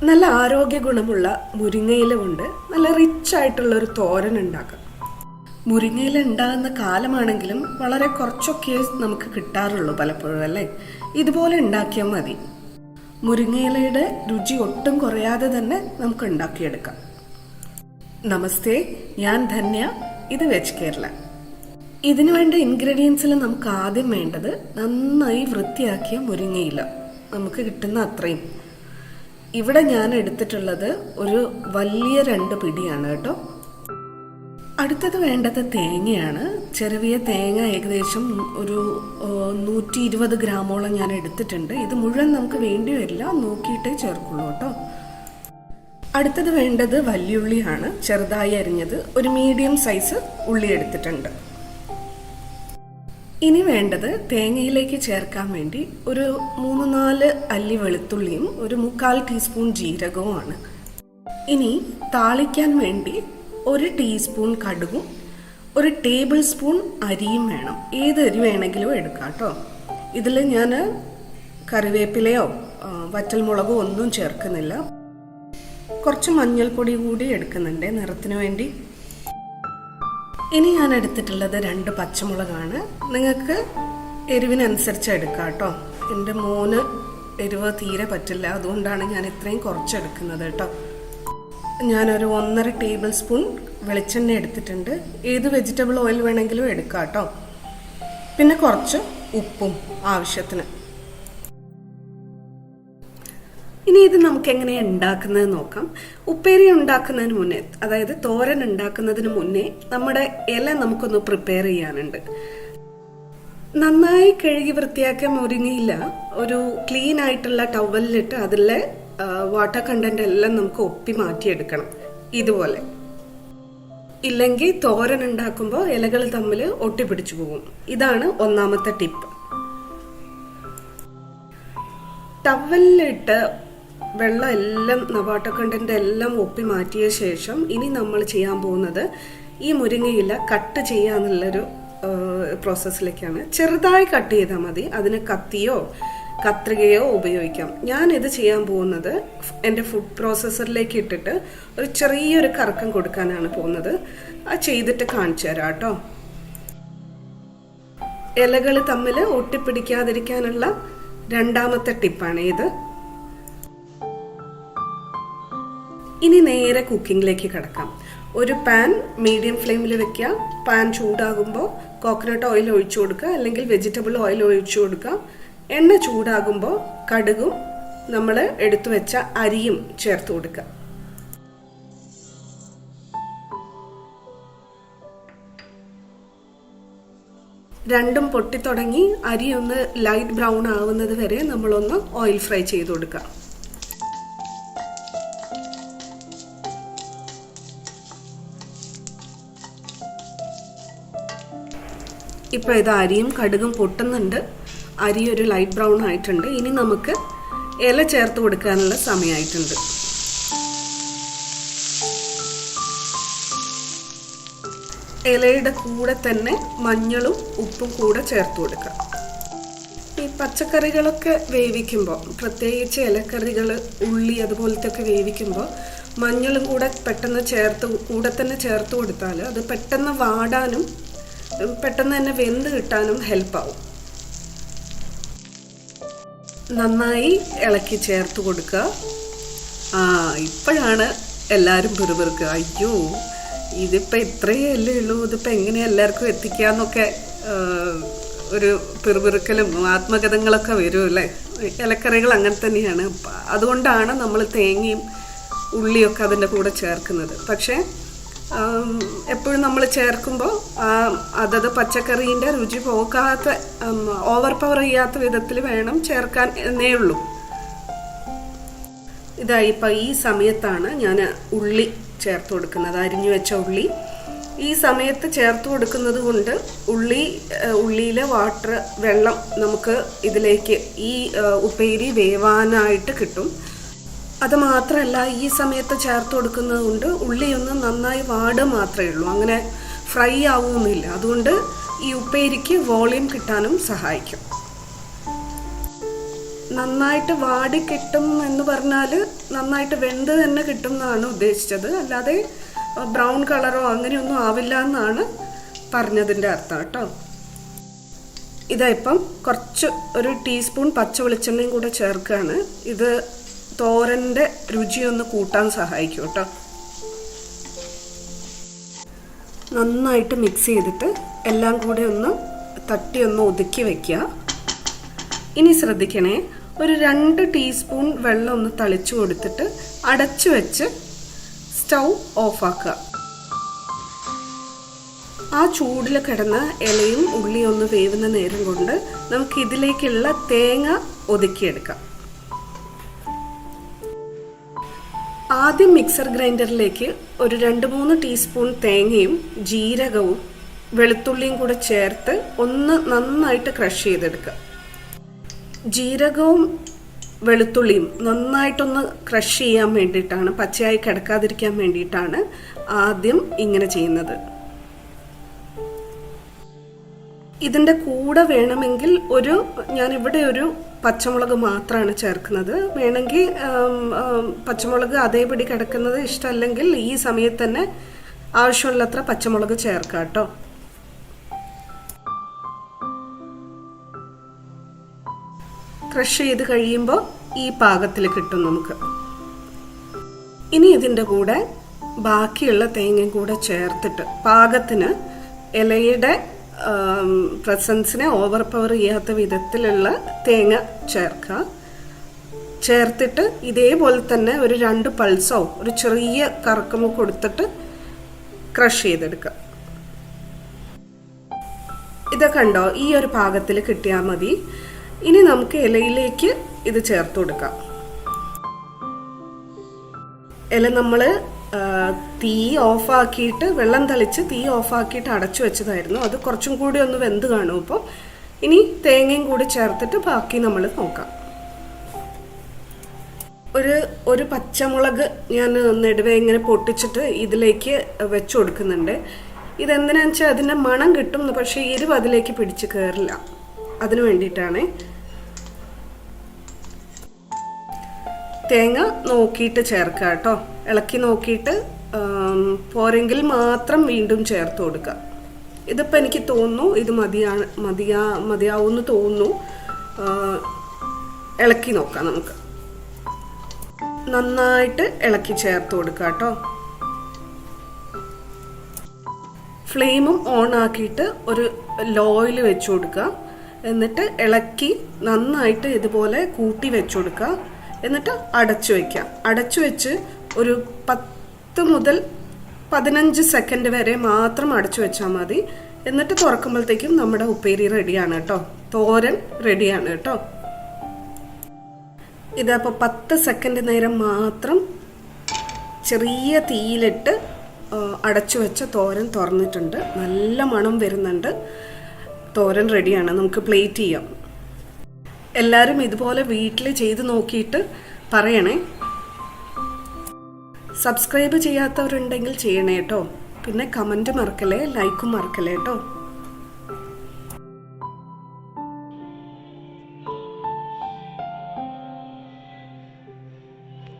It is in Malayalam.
നല്ല ആരോഗ്യ ഗുണമുള്ള മുരിങ്ങയില കൊണ്ട് നല്ല റിച്ച് ആയിട്ടുള്ളൊരു തോരൻ ഉണ്ടാക്കാം. മുരിങ്ങയില ഉണ്ടാകുന്ന കാലമാണെങ്കിലും വളരെ കുറച്ചൊക്കെ നമുക്ക് കിട്ടാറുള്ളൂ പലപ്പോഴും, അല്ലേ? ഇതുപോലെ ഉണ്ടാക്കിയാൽ മതി. മുരിങ്ങയിലയുടെ രുചി ഒട്ടും കുറയാതെ തന്നെ നമുക്ക് ഉണ്ടാക്കിയെടുക്കാം. നമസ്തേ, ഞാൻ ധന്യ. ഇത് വെജ് കേരള. ഇതിനു വേണ്ട ഇൻഗ്രീഡിയൻസിൽ നമുക്ക് ആദ്യം വേണ്ടത് നന്നായി വൃത്തിയാക്കിയ മുരിങ്ങയില. നമുക്ക് കിട്ടുന്ന അത്രയും. ഇവിടെ ഞാൻ എടുത്തിട്ടുള്ളത് ഒരു വലിയ 2 പിടിയാണ് കേട്ടോ. അടുത്തത് വേണ്ടത് തേങ്ങയാണ്. ചെറിയ തേങ്ങ ഏകദേശം ഒരു 120 ഗ്രാമോളം ഞാൻ എടുത്തിട്ടുണ്ട്. ഇത് മുഴുവൻ നമുക്ക് വേണ്ടി വരില്ല, നോക്കിയിട്ടേ ചേർക്കുള്ളൂ കേട്ടോ. അടുത്തത് വേണ്ടത് വല്യുള്ളിയാണ്, ചെറുതായി അരിഞ്ഞത്. ഒരു മീഡിയം സൈസ് ഉള്ളി എടുത്തിട്ടുണ്ട്. ഇനി വേണ്ടത് തേങ്ങയിലേക്ക് ചേർക്കാൻ വേണ്ടി ഒരു 3-4 അല്ലി വെളുത്തുള്ളിയും ഒരു 1/4 ടീസ്പൂൺ ജീരകവുമാണ്. ഇനി താളിക്കാൻ വേണ്ടി 1 ടീസ്പൂൺ കടുകും 1 ടേബിൾ സ്പൂൺ അരിയും വേണം. ഏത് അരി വേണമെങ്കിലും എടുക്കാം കേട്ടോ. ഇതിൽ ഞാൻ കറിവേപ്പിലയോ വറ്റൽമുളകോ ഒന്നും ചേർക്കുന്നില്ല. കുറച്ച് മഞ്ഞൾപ്പൊടി കൂടി എടുക്കുന്നുണ്ട് നിറത്തിന് വേണ്ടി. ഇനി ഞാൻ എടുത്തിട്ടുള്ളത് 2 പച്ചമുളകാണ്. നിങ്ങൾക്ക് എരിവിനനുസരിച്ച് എടുക്കാം കേട്ടോ. എൻ്റെ മോന് എരിവ് തീരെ പറ്റില്ല, അതുകൊണ്ടാണ് ഞാൻ ഇത്രയും കുറച്ചെടുക്കുന്നത് കേട്ടോ. ഞാനൊരു 1.5 ടേബിൾ സ്പൂൺ വെളിച്ചെണ്ണ എടുത്തിട്ടുണ്ട്. ഏത് വെജിറ്റബിൾ ഓയിൽ വേണമെങ്കിലും എടുക്കാം കേട്ടോ. പിന്നെ കുറച്ച് ഉപ്പും ആവശ്യത്തിന്. ഇനി ഇത് നമുക്ക് എങ്ങനെയാണ് ഉണ്ടാക്കുന്നത് നോക്കാം. ഉപ്പേരി ഉണ്ടാക്കുന്നതിന് മുന്നേ, അതായത് തോരൻ ഉണ്ടാക്കുന്നതിന് മുന്നേ നമ്മുടെ ഇല നമുക്കൊന്ന് പ്രിപ്പയർ ചെയ്യാനുണ്ട്. നന്നായി കഴുകി വൃത്തിയാക്കിയ മുരിങ്ങയില ഒരു ക്ലീൻ ആയിട്ടുള്ള ടവലിലിട്ട് അതിലെ വാട്ടർ കണ്ടന്റ് എല്ലാം നമുക്ക് ഒപ്പി മാറ്റിയെടുക്കണം ഇതുപോലെ. ഇല്ലെങ്കിൽ തോരൻ ഉണ്ടാക്കുമ്പോൾ ഇലകൾ തമ്മിൽ ഒട്ടിപ്പിടിച്ചു പോകും. ഇതാണ് ഒന്നാമത്തെ ടിപ്പ്. ടവലിലിട്ട് വെള്ളം എല്ലാം വാട്ടർ കണ്ടന്റ് എല്ലാം ഒപ്പി മാറ്റിയ ശേഷം ഇനി നമ്മൾ ചെയ്യാൻ പോകുന്നത് ഈ മുരിങ്ങയില കട്ട് ചെയ്യാന്നുള്ളൊരു പ്രോസസ്സിലേക്കാണ്. ചെറുതായി കട്ട് ചെയ്താൽ മതി. അതിന് കത്തിയോ കത്രികയോ ഉപയോഗിക്കാം. ഞാൻ ഇത് ചെയ്യാൻ പോകുന്നത് എൻ്റെ ഫുഡ് പ്രോസസ്സറിലേക്ക് ഇട്ടിട്ട് ഒരു ചെറിയൊരു കറക്കം കൊടുക്കാനാണ് പോകുന്നത്. അത് ചെയ്തിട്ട് കാണിച്ചു തരാം കേട്ടോ. ഇലകൾ തമ്മിൽ ഒട്ടിപ്പിടിക്കാതിരിക്കാനുള്ള രണ്ടാമത്തെ ടിപ്പാണ് ഇത്. ഇനി നേരെ കുക്കിങ്ങിലേക്ക് കിടക്കാം. ഒരു പാൻ മീഡിയം ഫ്ലെയിമിൽ വെക്കുക. പാൻ ചൂടാകുമ്പോൾ കോക്കനട്ട് ഓയിൽ ഒഴിച്ചു കൊടുക്കുക, അല്ലെങ്കിൽ വെജിറ്റബിൾ ഓയിൽ ഒഴിച്ചു കൊടുക്കുക. എണ്ണ ചൂടാകുമ്പോൾ കടുകും നമ്മൾ എടുത്തു വെച്ച അരിയും ചേർത്ത് കൊടുക്കുക. രണ്ടും പൊട്ടിത്തുടങ്ങി അരി ഒന്ന് ലൈറ്റ് ബ്രൗൺ ആവുന്നത് വരെ നമ്മളൊന്ന് ഓയിൽ ഫ്രൈ ചെയ്ത് കൊടുക്കുക. ഇപ്പോൾ ഇത് അരിയും കടുകും പൊട്ടുന്നുണ്ട്. അരി ഒരു ലൈറ്റ് ബ്രൗൺ ആയിട്ടുണ്ട്. ഇനി നമുക്ക് ഇല ചേർത്ത് കൊടുക്കാനുള്ള സമയമായിട്ടുണ്ട്. ഇലയുടെ കൂടെ തന്നെ മഞ്ഞളും ഉപ്പും കൂടെ ചേർത്ത് കൊടുക്കുക. ഈ പച്ചക്കറികളൊക്കെ വേവിക്കുമ്പോൾ, പ്രത്യേകിച്ച് ഇലക്കറികൾ, ഉള്ളി അതുപോലത്തെ ഒക്കെ വേവിക്കുമ്പോൾ മഞ്ഞളും കൂടെ പെട്ടെന്ന് കൂടെ തന്നെ ചേർത്ത് കൊടുത്താൽ അത് പെട്ടെന്ന് വാടാനും പെട്ടെന്ന് തന്നെ വെന്ത് കിട്ടാനും ഹെൽപ്പാവും. നന്നായി ഇളക്കി ചേർത്ത് കൊടുക്കുക. ഇപ്പോഴാണ് എല്ലാവരും പിറുപിറുക്കുക, അയ്യോ ഇതിപ്പോൾ ഇത്രയേ അല്ലേ ഉള്ളൂ, ഇതിപ്പോൾ എങ്ങനെയാണ് എല്ലാവർക്കും എത്തിക്കാന്നൊക്കെ ഒരു പിറുപിറുക്കലും ആത്മകഥങ്ങളൊക്കെ വരും അല്ലേ. ഇലക്കറികൾ അങ്ങനെ തന്നെയാണ്. അതുകൊണ്ടാണ് നമ്മൾ തേങ്ങയും ഉള്ളിയൊക്കെ അതിൻ്റെ കൂടെ ചേർക്കുന്നത്. പക്ഷേ എപ്പോഴും നമ്മൾ ചേർക്കുമ്പോൾ അതത് പച്ചക്കറീൻ്റെ രുചി പോകാത്ത, ഓവർ പവർ ചെയ്യാത്ത വിധത്തിൽ വേണം ചേർക്കാൻ എന്നേ ഉള്ളൂ. ഇപ്പം ഈ സമയത്താണ് ഞാൻ ഉള്ളി ചേർത്ത് കൊടുക്കുന്നത്, അരിഞ്ഞു വെച്ച ഉള്ളി. ഈ സമയത്ത് ചേർത്ത് കൊടുക്കുന്നത് കൊണ്ട് ഉള്ളിയിലെ വെള്ളം നമുക്ക് ഇതിലേക്ക് ഈ ഉപ്പേരി വേവാനായിട്ട് കിട്ടും. അത് മാത്രമല്ല, ഈ സമയത്ത് ചേർത്ത് കൊടുക്കുന്നത് കൊണ്ട് ഉള്ളിയൊന്ന് നന്നായി വാടുക മാത്രമേ ഉള്ളൂ, അങ്ങനെ ഫ്രൈ ആവുന്നില്ല. അതുകൊണ്ട് ഈ ഉപ്പേരിക്ക് വോളിയം കിട്ടാനും സഹായിക്കും. നന്നായിട്ട് വാടി കിട്ടും എന്ന് പറഞ്ഞാൽ നന്നായിട്ട് വെന്ത് തന്നെ കിട്ടും എന്നാണ് ഉദ്ദേശിച്ചത്. അല്ലാതെ ബ്രൗൺ കളറോ അങ്ങനെയൊന്നും ആവില്ല എന്നാണ് പറഞ്ഞതിൻ്റെ അർത്ഥം കേട്ടോ. ഇതായിപ്പം കുറച്ച് ഒരു ടീസ്പൂൺ പച്ച വെളിച്ചെണ്ണയും കൂടെ ചേർക്കുകയാണ്. ഇത് തോരൻ്റെ രുചിയൊന്ന് കൂട്ടാൻ സഹായിക്കും കേട്ടോ. നന്നായിട്ട് മിക്സ് ചെയ്തിട്ട് എല്ലാം കൂടെ ഒന്ന് തട്ടി ഒന്ന് ഒതുക്കി വയ്ക്കുക. ഇനി ശ്രദ്ധിക്കണേ, ഒരു 2 ടീസ്പൂൺ വെള്ളം ഒന്ന് തളിച്ചു കൊടുത്തിട്ട് അടച്ചു വെച്ച് സ്റ്റൗ ഓഫാക്കുക. ആ ചൂടിൽ കിടന്ന ഇലയും ഉള്ളിയും ഒന്ന് വേവുന്ന നേരം കൊണ്ട് നമുക്ക് ഇതിലേക്കുള്ള തേങ്ങ ഒതുക്കിയെടുക്കാം. ആദ്യം മിക്സർ ഗ്രൈൻഡറിലേക്ക് ഒരു 2-3 ടീസ്പൂൺ തേങ്ങയും ജീരകവും വെളുത്തുള്ളിയും കൂടെ ചേർത്ത് ഒന്ന് നന്നായിട്ട് ക്രഷ് ചെയ്തെടുക്കുക. ജീരകവും വെളുത്തുള്ളിയും നന്നായിട്ടൊന്ന് ക്രഷ് ചെയ്യാൻ വേണ്ടിയിട്ടാണ്, പച്ചയായി കിടക്കാതിരിക്കാൻ വേണ്ടിയിട്ടാണ് ആദ്യം ഇങ്ങനെ ചെയ്യുന്നത്. ഇതിൻ്റെ കൂടെ വേണമെങ്കിൽ ഞാനിവിടെ ഒരു പച്ചമുളക് മാത്രമാണ് ചേർക്കുന്നത്. വേണമെങ്കിൽ പച്ചമുളക് അതേപടി കിടക്കുന്നത് ഇഷ്ടമല്ലെങ്കിൽ ഈ സമയത്ത് തന്നെ ആവശ്യമുള്ളത്ര പച്ചമുളക് ചേർക്കാം കേട്ടോ. ക്രഷ് ചെയ്ത് കഴിയുമ്പോൾ ഈ പാകത്തിൽ കിട്ടും നമുക്ക്. ഇനി ഇതിൻ്റെ കൂടെ ബാക്കിയുള്ള തേങ്ങയും കൂടെ ചേർത്തിട്ട് പാകത്തിന് ഇലയുടെ പ്രസൻസിനെ ഓവർ പവർ ചെയ്യാത്ത വിധത്തിലുള്ള തേങ്ങ ചേർത്തിട്ട് ഇതേപോലെ തന്നെ ഒരു 2 പൾസോ ഒരു ചെറിയ കറക്കമോ കൊടുത്തിട്ട് ക്രഷ് ചെയ്തെടുക്കുക. ഇതൊക്കെ കണ്ടോ, ഈ ഒരു പാകത്തിൽ കിട്ടിയാൽ മതി. ഇനി നമുക്ക് ഇലയിലേക്ക് ഇത് ചേർത്ത് കൊടുക്കാം. ഇല നമ്മൾ തീ ഓഫാക്കിയിട്ട് വെള്ളം തളിച്ച് തീ ഓഫാക്കിയിട്ട് അടച്ചു വെച്ചതായിരുന്നു. അത് കുറച്ചും കൂടി ഒന്ന് വെന്ത് കാണും. ഇപ്പോൾ ഇനി തേങ്ങയും കൂടി ചേർത്തിട്ട് ബാക്കി നമ്മൾ നോക്കാം. ഒരു പച്ചമുളക് ഞാൻ നെടുവേ ഇങ്ങനെ പൊട്ടിച്ചിട്ട് ഇതിലേക്ക് വെച്ച് കൊടുക്കുന്നുണ്ട്. ഇതെന്തിനാന്ന് വെച്ചാൽ അതിൻ്റെ മണം കിട്ടും, പക്ഷേ എരിവ് അതിലേക്ക് പിടിച്ച് കയറില്ല. അതിന് വേണ്ടിയിട്ടാണ്. തേങ്ങ നോക്കിയിട്ട് ചേർക്കുക കേട്ടോ. ഇളക്കി നോക്കിയിട്ട് പോരെങ്കിൽ മാത്രം വീണ്ടും ചേർത്ത് കൊടുക്കുക. ഇതിപ്പോൾ എനിക്ക് തോന്നുന്നു ഇത് മതിയാവുമെന്ന് തോന്നുന്നു. ഇളക്കി നോക്കാം നമുക്ക്. നന്നായിട്ട് ഇളക്കി ചേർത്ത് കൊടുക്കുക കേട്ടോ. ഫ്ലെയിമും ഓൺ ആക്കിയിട്ട് ഒരു ലോയിൽ വെച്ച് കൊടുക്കുക. എന്നിട്ട് ഇളക്കി നന്നായിട്ട് ഇതുപോലെ കൂട്ടി വെച്ച് കൊടുക്കുക. എന്നിട്ട് അടച്ചു വയ്ക്കുക. അടച്ചു വെച്ച് ഒരു 10 മുതൽ 15 സെക്കൻഡ് വരെ മാത്രം അടച്ചു വെച്ചാൽ മതി. എന്നിട്ട് തുറക്കുമ്പോഴത്തേക്കും നമ്മുടെ ഉപ്പേരി റെഡിയാണ് കേട്ടോ. തോരൻ റെഡിയാണ് കേട്ടോ. ഇതപ്പോൾ 10 സെക്കൻഡ് നേരം മാത്രം ചെറിയ തീയിലിട്ട് അടച്ചു വെച്ച തോരൻ തുറന്നിട്ടുണ്ട്. നല്ല മണം വരുന്നുണ്ട്. തോരൻ റെഡിയാണ്. നമുക്ക് പ്ലേറ്റ് ചെയ്യാം. എല്ലാവരും ഇതുപോലെ വീട്ടിൽ ചെയ്ത് നോക്കിയിട്ട് പറയണേ. സബ്സ്ക്രൈബ് ചെയ്യാത്തവരുണ്ടെങ്കിൽ ചെയ്യണേ കേട്ടോ. പിന്നെ കമൻറ്റ് മറക്കല്ലേ, ലൈക്കും മറക്കല്ലേ കേട്ടോ.